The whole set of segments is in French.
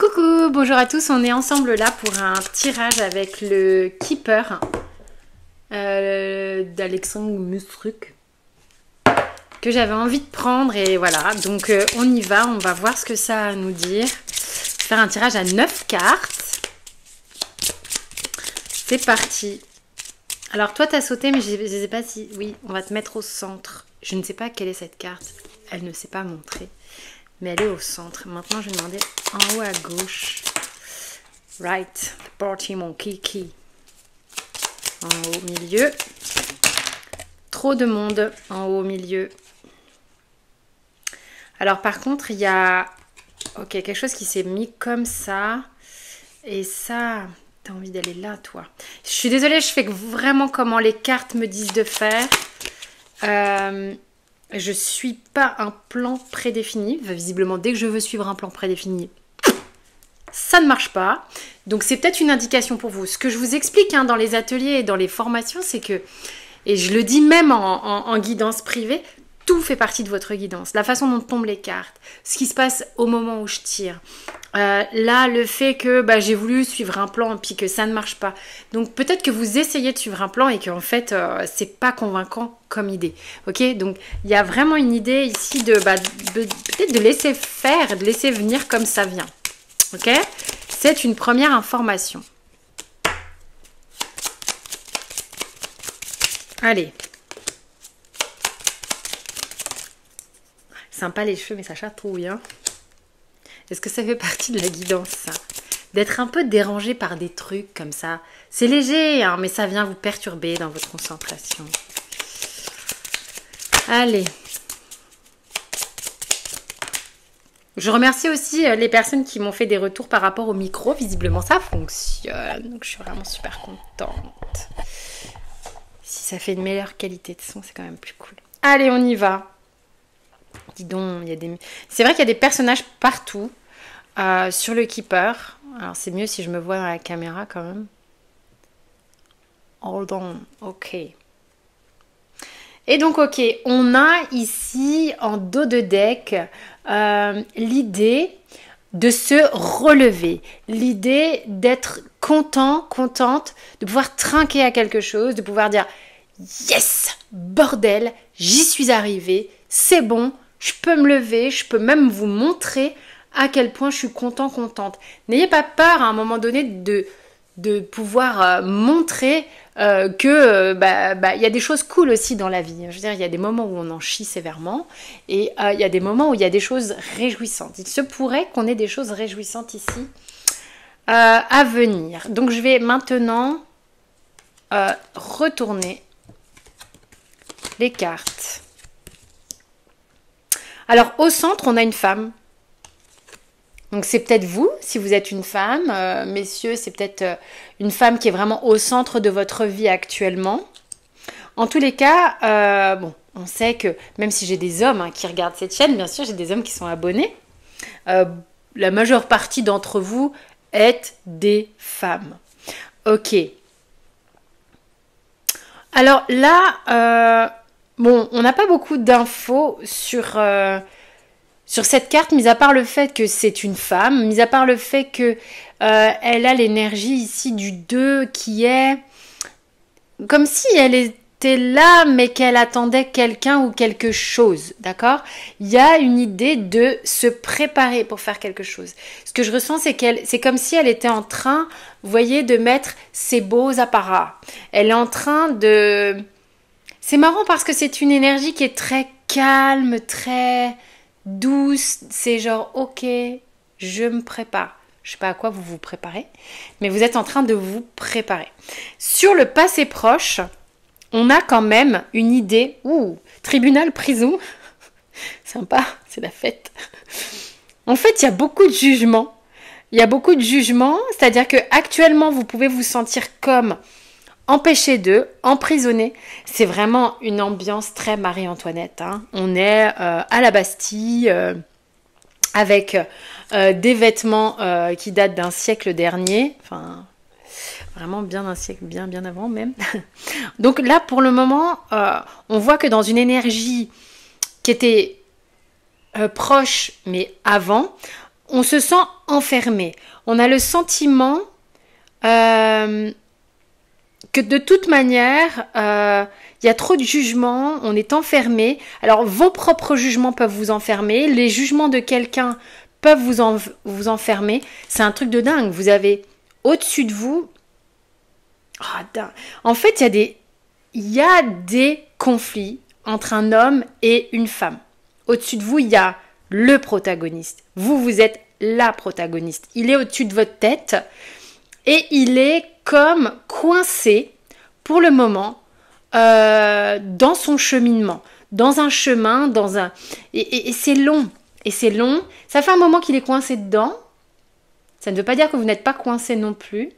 Coucou, bonjour à tous, on est ensemble là pour un tirage avec le Keeper d'Alexandre Mustruk que j'avais envie de prendre et voilà, donc on y va, on va voir ce que ça a à nous dire. Faire un tirage à 9 cartes. C'est parti. Alors toi t'as sauté mais je ne sais pas si... Oui, on va te mettre au centre. Je ne sais pas quelle est cette carte, elle ne s'est pas montrée. Mais elle est au centre. Maintenant, je vais demander en haut à gauche. Right. The party monkey key. En haut au milieu. Trop de monde en haut au milieu. Alors, par contre, il y a... Ok, quelque chose qui s'est mis comme ça. Et ça... T'as envie d'aller là, toi. Je suis désolée, je fais vraiment comment les cartes me disent de faire. Je suis pas un plan prédéfini. Visiblement, dès que je veux suivre un plan prédéfini, ça ne marche pas. Donc, c'est peut-être une indication pour vous. Ce que je vous explique dans les ateliers et dans les formations, c'est que, et je le dis même en guidance privée, tout fait partie de votre guidance. La façon dont tombent les cartes, ce qui se passe au moment où je tire. Là, le fait que j'ai voulu suivre un plan puis que ça ne marche pas. Donc peut-être que vous essayez de suivre un plan et qu'en fait, c'est pas convaincant comme idée. Ok, donc il y a vraiment une idée ici de peut-être de laisser faire, de laisser venir comme ça vient. Ok, c'est une première information. Allez. Sympa les cheveux, mais ça chatouille, hein. Est-ce que ça fait partie de la guidance, ça? D'être un peu dérangé par des trucs comme ça. C'est léger, hein, mais ça vient vous perturber dans votre concentration. Allez. Je remercie aussi les personnes qui m'ont fait des retours par rapport au micro. Visiblement, ça fonctionne. Donc, je suis vraiment super contente. Si ça fait une meilleure qualité de son, c'est quand même plus cool. Allez, on y va. Dis donc, il y a des... C'est vrai qu'il y a des personnages partout sur le Keeper. Alors, c'est mieux si je me vois dans la caméra quand même. Hold on, ok. Et donc, ok, on a ici en dos de deck l'idée de se relever. L'idée d'être content, contente, de pouvoir trinquer à quelque chose, de pouvoir dire « Yes, bordel, j'y suis arrivée, c'est bon ». Je peux me lever, je peux même vous montrer à quel point je suis contente. N'ayez pas peur à un moment donné de pouvoir montrer que y a des choses cool aussi dans la vie. Je veux dire, il y a des moments où on en chie sévèrement et il y a des moments où il y a des choses réjouissantes. Il se pourrait qu'on ait des choses réjouissantes ici à venir. Donc, je vais maintenant retourner les cartes. Alors, au centre, on a une femme. Donc, c'est peut-être vous, si vous êtes une femme. Messieurs, c'est peut-être une femme qui est vraiment au centre de votre vie actuellement. En tous les cas, on sait que, même si j'ai des hommes qui regardent cette chaîne, bien sûr, j'ai des hommes qui sont abonnés. La majeure partie d'entre vous êtes des femmes. Ok. Alors là... on n'a pas beaucoup d'infos sur cette carte, mis à part le fait que c'est une femme, mis à part le fait que elle a l'énergie ici du 2 qui est comme si elle était là, mais qu'elle attendait quelqu'un ou quelque chose, d'accord? Il y a une idée de se préparer pour faire quelque chose. Ce que je ressens, c'est comme si elle était en train, vous voyez, de mettre ses beaux apparats. Elle est en train de... C'est marrant parce que c'est une énergie qui est très calme, très douce. C'est genre, ok, je me prépare. Je ne sais pas à quoi vous vous préparez, mais vous êtes en train de vous préparer. Sur le passé proche, on a quand même une idée. Ouh, tribunal, prison. Sympa, c'est la fête. En fait, il y a beaucoup de jugements. C'est-à-dire qu'actuellement, vous pouvez vous sentir comme... empêché d'eux, emprisonné. C'est vraiment une ambiance très Marie-Antoinette. Hein. On est à la Bastille avec des vêtements qui datent d'un siècle dernier. Enfin, vraiment bien d'un siècle, bien avant même. Donc là, pour le moment, on voit que dans une énergie qui était proche, mais avant, on se sent enfermé. On a le sentiment que de toute manière, il y a trop de jugements, on est enfermé. Alors, vos propres jugements peuvent vous enfermer, les jugements de quelqu'un peuvent vous enfermer. C'est un truc de dingue. Vous avez au-dessus de vous... En fait, il y a des conflits entre un homme et une femme. Au-dessus de vous, il y a le protagoniste. Vous êtes la protagoniste. Il est au-dessus de votre tête et il est comme coincé pour le moment dans son cheminement, dans un chemin, et c'est long. Et c'est long. Ça fait un moment qu'il est coincé dedans. Ça ne veut pas dire que vous n'êtes pas coincé non plus.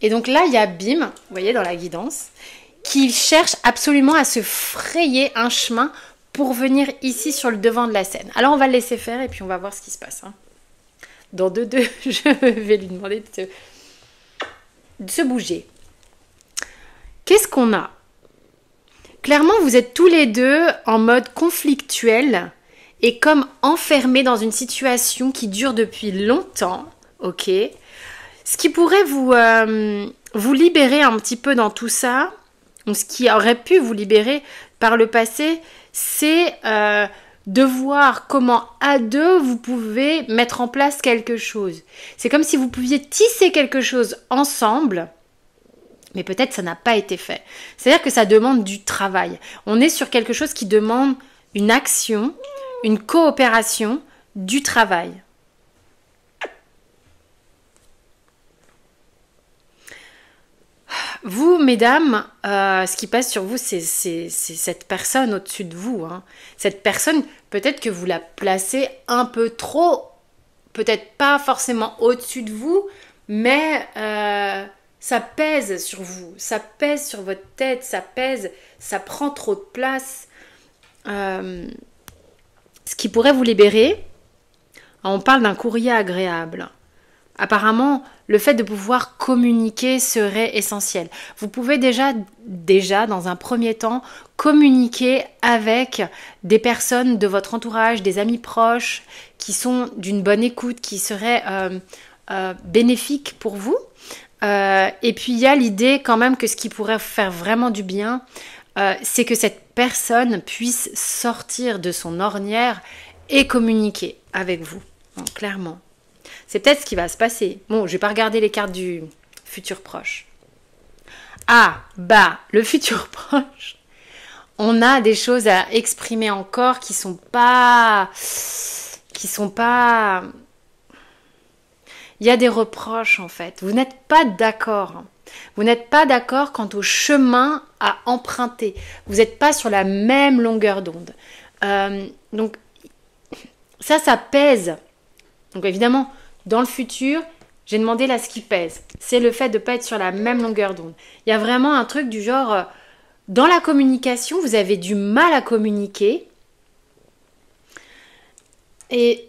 Et donc là, il y a Bim, vous voyez, dans la guidance, qui cherche absolument à se frayer un chemin pour venir ici sur le devant de la scène. Alors, on va le laisser faire et puis on va voir ce qui se passe. Dans deux, je vais lui demander de se bouger. Qu'est-ce qu'on a? Clairement, vous êtes tous les deux en mode conflictuel et comme enfermés dans une situation qui dure depuis longtemps, ok? Ce qui pourrait vous libérer un petit peu dans tout ça, ou ce qui aurait pu vous libérer par le passé, c'est de voir comment à deux vous pouvez mettre en place quelque chose. C'est comme si vous pouviez tisser quelque chose ensemble, mais peut-être ça n'a pas été fait. C'est-à-dire que ça demande du travail. On est sur quelque chose qui demande une action, une coopération, du travail. Vous, mesdames, ce qui passe sur vous, c'est cette personne au-dessus de vous. Cette personne, peut-être que vous la placez un peu trop, peut-être pas forcément au-dessus de vous, mais ça pèse sur vous, ça pèse sur votre tête, ça pèse, ça prend trop de place. Ce qui pourrait vous libérer, on parle d'un courrier agréable. Apparemment, le fait de pouvoir communiquer serait essentiel. Vous pouvez déjà dans un premier temps, communiquer avec des personnes de votre entourage, des amis proches, qui sont d'une bonne écoute, qui seraient bénéfiques pour vous. Et puis, il y a l'idée quand même que ce qui pourrait faire vraiment du bien, c'est que cette personne puisse sortir de son ornière et communiquer avec vous, donc, clairement. C'est peut-être ce qui va se passer. Bon, je vais pas regarder les cartes du futur proche. Ah, le futur proche. On a des choses à exprimer encore qui sont pas... Il y a des reproches en fait. Vous n'êtes pas d'accord. Vous n'êtes pas d'accord quant au chemin à emprunter. Vous n'êtes pas sur la même longueur d'onde. Donc, ça pèse. Donc évidemment... Dans le futur, j'ai demandé là ce qui pèse. C'est le fait de ne pas être sur la même longueur d'onde. Il y a vraiment un truc du genre, dans la communication, vous avez du mal à communiquer. Et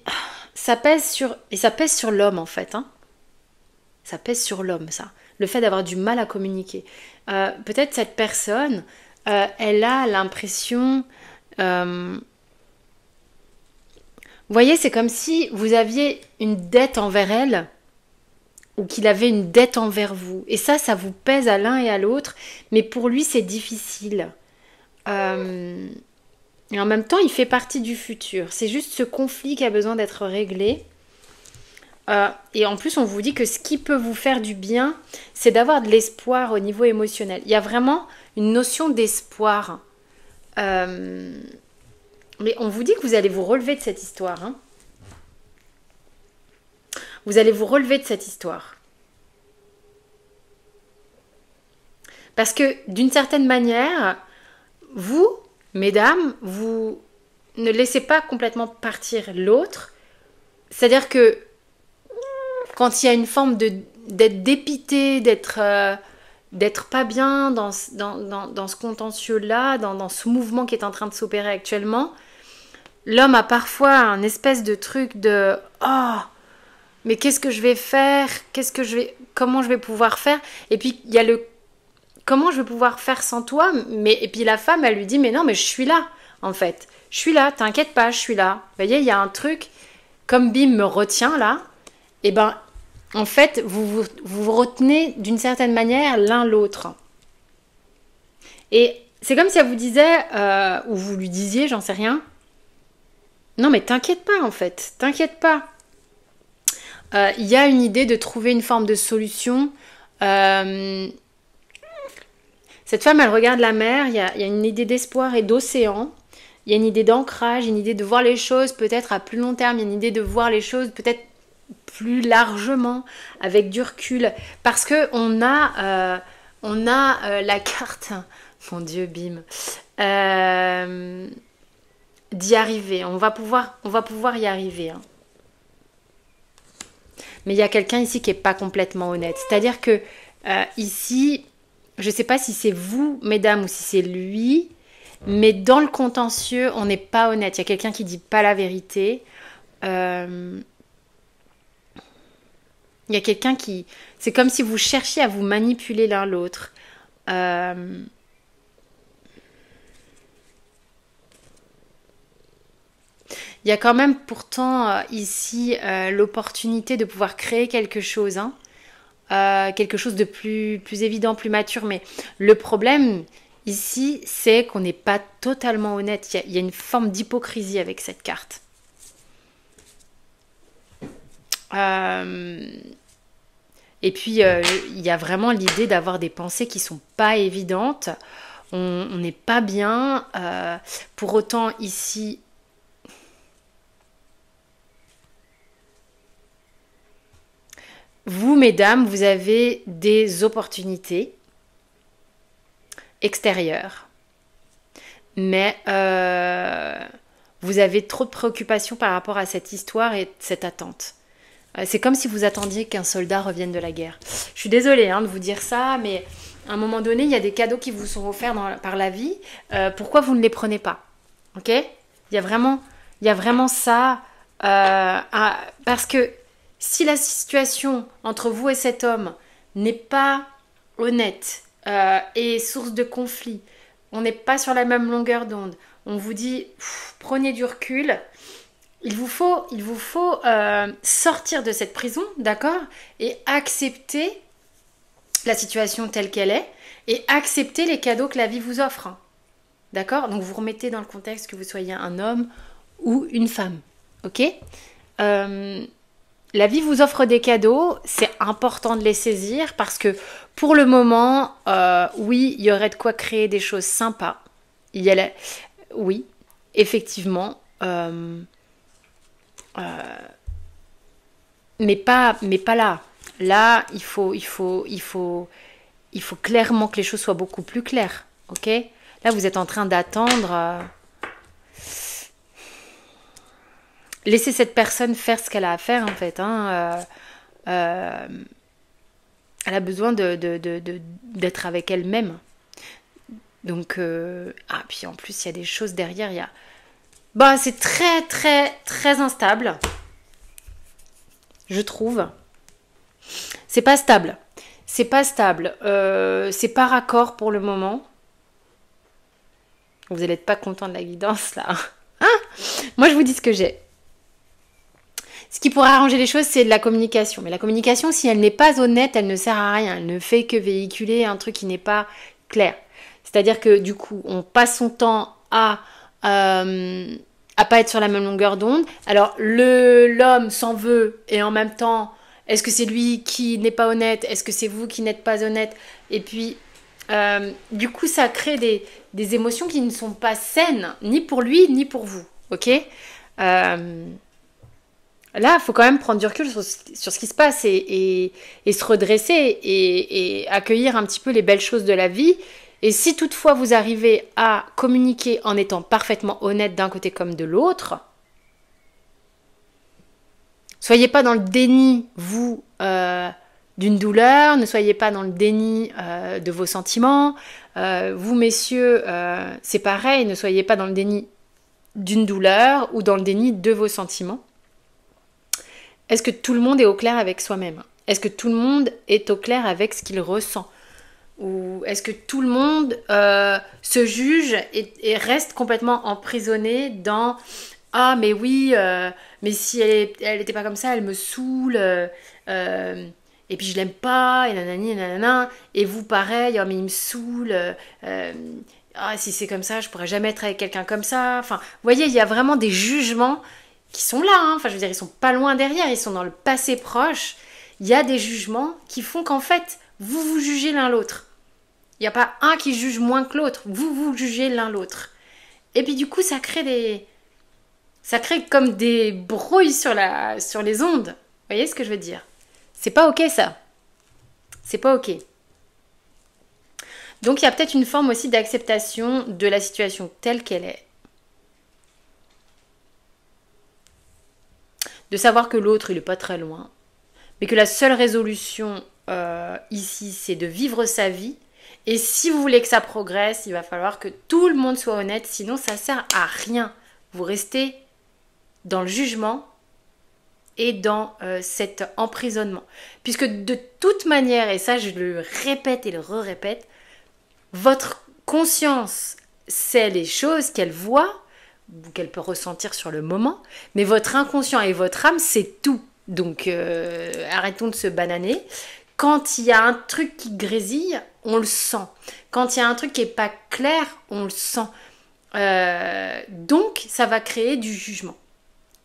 ça pèse sur l'homme en fait. Ça pèse sur l'homme, ça. Le fait d'avoir du mal à communiquer. Peut-être cette personne, elle a l'impression... Vous voyez, c'est comme si vous aviez une dette envers elle ou qu'il avait une dette envers vous. Et ça vous pèse à l'un et à l'autre, mais pour lui, c'est difficile. Et en même temps, il fait partie du futur. C'est juste ce conflit qui a besoin d'être réglé. Et en plus, on vous dit que ce qui peut vous faire du bien, c'est d'avoir de l'espoir au niveau émotionnel. Il y a vraiment une notion d'espoir. Mais on vous dit que vous allez vous relever de cette histoire. Vous allez vous relever de cette histoire. Parce que d'une certaine manière, vous, mesdames, vous ne laissez pas complètement partir l'autre. C'est-à-dire que quand il y a une forme d'être dépité, d'être pas bien dans ce contentieux-là, dans ce mouvement qui est en train de s'opérer actuellement, l'homme a parfois un espèce de truc de « Oh, mais qu'est-ce que je vais faire? Comment je vais pouvoir faire ?» Et puis, il y a le « Comment je vais pouvoir faire sans toi ?» Et puis la femme, elle lui dit « Mais non, mais je suis là, en fait. Je suis là, t'inquiète pas, je suis là. » Vous voyez, il y a un truc comme Bim me retient là, et ben en fait vous retenez d'une certaine manière l'un l'autre. Et c'est comme si elle vous disait, ou vous lui disiez, j'en sais rien, non mais t'inquiète pas en fait, t'inquiète pas. Il y a une idée de trouver une forme de solution. Cette femme, elle regarde la mer, il y a une idée d'espoir et d'océan. Il y a une idée d'ancrage, une idée de voir les choses peut-être à plus long terme, il y a une idée de voir les choses peut-être plus largement, avec du recul. Parce que on a la carte, mon Dieu, Bim, d'y arriver. On va pouvoir y arriver. Hein. Mais il y a quelqu'un ici qui n'est pas complètement honnête. C'est-à-dire que ici, je ne sais pas si c'est vous, mesdames, ou si c'est lui, mais dans le contentieux, on n'est pas honnête. Il y a quelqu'un qui ne dit pas la vérité. Il y a quelqu'un qui... C'est comme si vous cherchiez à vous manipuler l'un l'autre. Il y a quand même pourtant ici l'opportunité de pouvoir créer quelque chose. Hein. Quelque chose de plus évident, plus mature. Mais le problème ici, c'est qu'on n'est pas totalement honnête. Il y a une forme d'hypocrisie avec cette carte. Et puis, il y a vraiment l'idée d'avoir des pensées qui sont pas évidentes. On n'est pas bien. Pour autant, ici... Vous, mesdames, vous avez des opportunités extérieures. Mais vous avez trop de préoccupations par rapport à cette histoire et cette attente. C'est comme si vous attendiez qu'un soldat revienne de la guerre. Je suis désolée de vous dire ça, mais à un moment donné, il y a des cadeaux qui vous sont offerts par la vie. Pourquoi vous ne les prenez pas? Ok? Il y a vraiment ça. Parce que si la situation entre vous et cet homme n'est pas honnête et source de conflit, on n'est pas sur la même longueur d'onde, on vous dit prenez du recul, il vous faut sortir de cette prison, d'accord, et accepter la situation telle qu'elle est et accepter les cadeaux que la vie vous offre, hein, d'accord. Donc vous remettez dans le contexte que vous soyez un homme ou une femme, ok. La vie vous offre des cadeaux, c'est important de les saisir parce que pour le moment, oui, il y aurait de quoi créer des choses sympas. Oui, effectivement, mais pas là. Là, il faut clairement que les choses soient beaucoup plus claires, ok? Là, vous êtes en train d'attendre. Laissez cette personne faire ce qu'elle a à faire, en fait. Hein. Elle a besoin d'être avec elle-même. Donc, puis en plus, il y a des choses derrière. C'est très, très, très instable. Je trouve. C'est pas stable. C'est pas stable. C'est pas raccord pour le moment. Vous n'allez pas content de la guidance, là. Hein? Moi, je vous dis ce que j'ai. Ce qui pourrait arranger les choses, c'est de la communication. Mais la communication, si elle n'est pas honnête, elle ne sert à rien. Elle ne fait que véhiculer un truc qui n'est pas clair. C'est-à-dire que du coup, on passe son temps à pas être sur la même longueur d'onde. Alors, l'homme s'en veut et en même temps, est-ce que c'est lui qui n'est pas honnête? Est-ce que c'est vous qui n'êtes pas honnête? Et puis, du coup, ça crée des émotions qui ne sont pas saines, ni pour lui, ni pour vous. Ok? Là, il faut quand même prendre du recul sur ce qui se passe et se redresser et accueillir un petit peu les belles choses de la vie. Et si toutefois vous arrivez à communiquer en étant parfaitement honnête d'un côté comme de l'autre, soyez pas dans le déni, vous, d'une douleur, ne soyez pas dans le déni de vos sentiments. Vous, messieurs, c'est pareil, ne soyez pas dans le déni d'une douleur ou dans le déni de vos sentiments. Est-ce que tout le monde est au clair avec soi-même? Est-ce que tout le monde est au clair avec ce qu'il ressent? Ou est-ce que tout le monde se juge et reste complètement emprisonné dans ah mais oui, mais si elle était pas comme ça, elle me saoule, et puis je l'aime pas, et nanani, et nanana, et vous pareil, oh mais il me saoule, ah si c'est comme ça, je pourrais jamais être avec quelqu'un comme ça. Enfin, vous voyez, il y a vraiment des jugements qui sont là, hein. Enfin je veux dire, ils sont pas loin derrière, ils sont dans le passé proche. Il y a des jugements qui font qu'en fait, vous vous jugez l'un l'autre. Il n'y a pas un qui juge moins que l'autre, vous vous jugez l'un l'autre. Et puis du coup, ça crée comme des brouilles sur les ondes. Vous voyez ce que je veux dire? C'est pas ok ça. C'est pas ok. Donc il y a peut-être une forme aussi d'acceptation de la situation telle qu'elle est. De savoir que l'autre, il est pas très loin. Mais que la seule résolution ici, c'est de vivre sa vie. Et si vous voulez que ça progresse, il va falloir que tout le monde soit honnête, sinon ça sert à rien. Vous restez dans le jugement et dans cet emprisonnement. Puisque de toute manière, et ça je le répète et le re-répète, votre conscience sait les choses qu'elle voit, ou qu'elle peut ressentir sur le moment, mais votre inconscient et votre âme, c'est tout. Donc arrêtons de se bananer. Quand il y a un truc qui grésille, on le sent. Quand il y a un truc qui n'est pas clair, on le sent. Donc, ça va créer du jugement.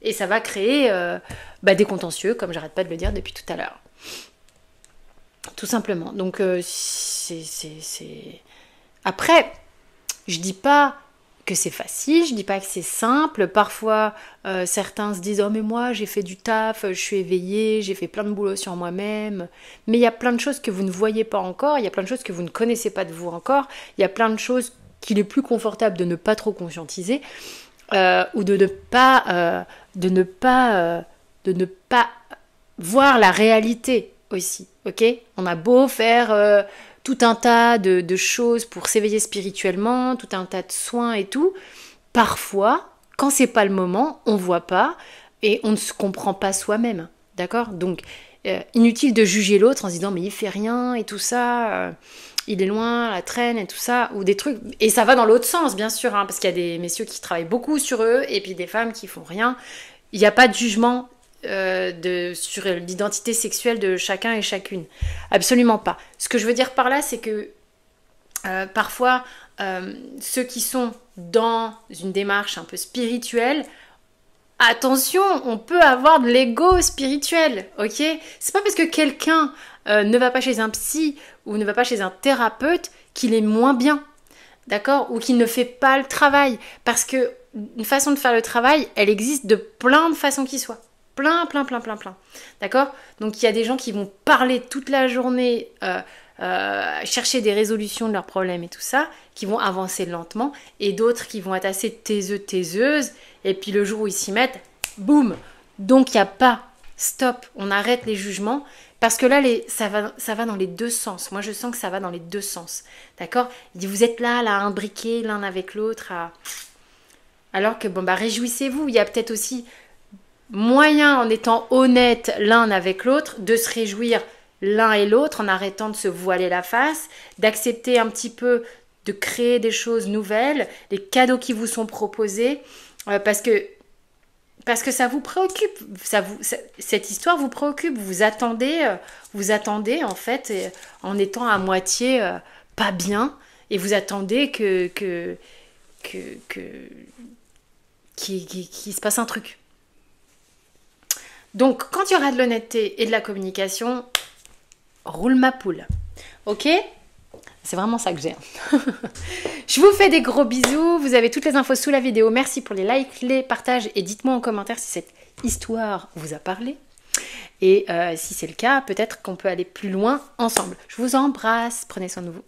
Et ça va créer des contentieux, comme j'arrête pas de le dire depuis tout à l'heure. Tout simplement. Donc, c'est... Après, je dis pas que c'est facile, je dis pas que c'est simple. Parfois, certains se disent « Oh mais moi, j'ai fait du taf, je suis éveillée, j'ai fait plein de boulot sur moi-même. » Mais il y a plein de choses que vous ne voyez pas encore, il y a plein de choses que vous ne connaissez pas de vous encore, il y a plein de choses qu'il est plus confortable de ne pas trop conscientiser, ou de ne pas voir la réalité aussi, ok? On a beau faire... tout un tas de choses pour s'éveiller spirituellement, tout un tas de soins et tout. Parfois, quand c'est pas le moment, on voit pas et on ne se comprend pas soi-même, d'accord? Donc, inutile de juger l'autre en se disant mais il fait rien et tout ça, il est loin, la traîne et tout ça, ou des trucs. Et ça va dans l'autre sens, bien sûr, hein, parce qu'il y a des messieurs qui travaillent beaucoup sur eux et puis des femmes qui font rien. Il n'y a pas de jugement sur l'identité sexuelle de chacun et chacune. Absolument pas. Ce que je veux dire par là, c'est que parfois, ceux qui sont dans une démarche un peu spirituelle, attention, on peut avoir de l'ego spirituel, ok? C'est pas parce que quelqu'un ne va pas chez un psy ou ne va pas chez un thérapeute qu'il est moins bien, d'accord? Ou qu'il ne fait pas le travail. Parce que une façon de faire le travail, elle existe de plein de façons qui soient. Plein. D'accord? Donc il y a des gens qui vont parler toute la journée, chercher des résolutions de leurs problèmes et tout ça, qui vont avancer lentement, et d'autres qui vont être assez taiseuses, et puis le jour où ils s'y mettent, boum! Donc il n'y a pas, stop, on arrête les jugements, parce que là, ça va dans les deux sens. Moi je sens que ça va dans les deux sens. D'accord? Vous êtes là, imbriqués l'un avec l'autre, alors que réjouissez-vous, il y a peut-être aussi moyen, en étant honnête l'un avec l'autre, de se réjouir l'un et l'autre en arrêtant de se voiler la face, d'accepter un petit peu de créer des choses nouvelles, les cadeaux qui vous sont proposés, parce que ça vous préoccupe, cette histoire vous préoccupe, vous attendez en fait, en étant à moitié pas bien, et vous attendez qu'il se passe un truc. Donc, quand il y aura de l'honnêteté et de la communication, roule ma poule. Ok? C'est vraiment ça que j'ai. Je vous fais des gros bisous. Vous avez toutes les infos sous la vidéo. Merci pour les likes, les partages et dites-moi en commentaire si cette histoire vous a parlé. Et si c'est le cas, peut-être qu'on peut aller plus loin ensemble. Je vous embrasse. Prenez soin de vous.